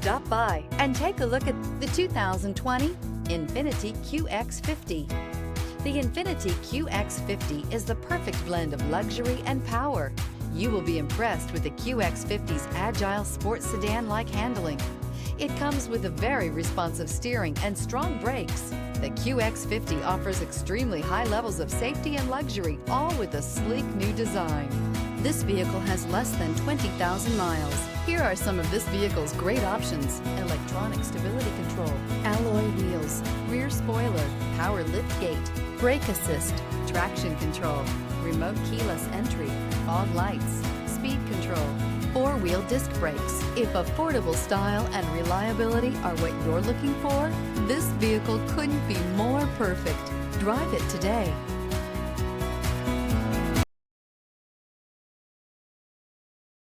Stop by and take a look at the 2020 Infiniti Qx50. The Infiniti Qx50 is the perfect blend of luxury and power. You will be impressed with the Qx50's agile sports sedan-like handling. It comes with a very responsive steering and strong brakes. The Qx50 offers extremely high levels of safety and luxury, all with a sleek new design. This vehicle has less than 20,000 miles. Here are some of this vehicle's great options: electronic stability control, alloy wheels, rear spoiler, power liftgate, brake assist, traction control, remote keyless entry, fog lights, speed control, four-wheel disc brakes. If affordable style and reliability are what you're looking for, this vehicle couldn't be more perfect. Drive it today.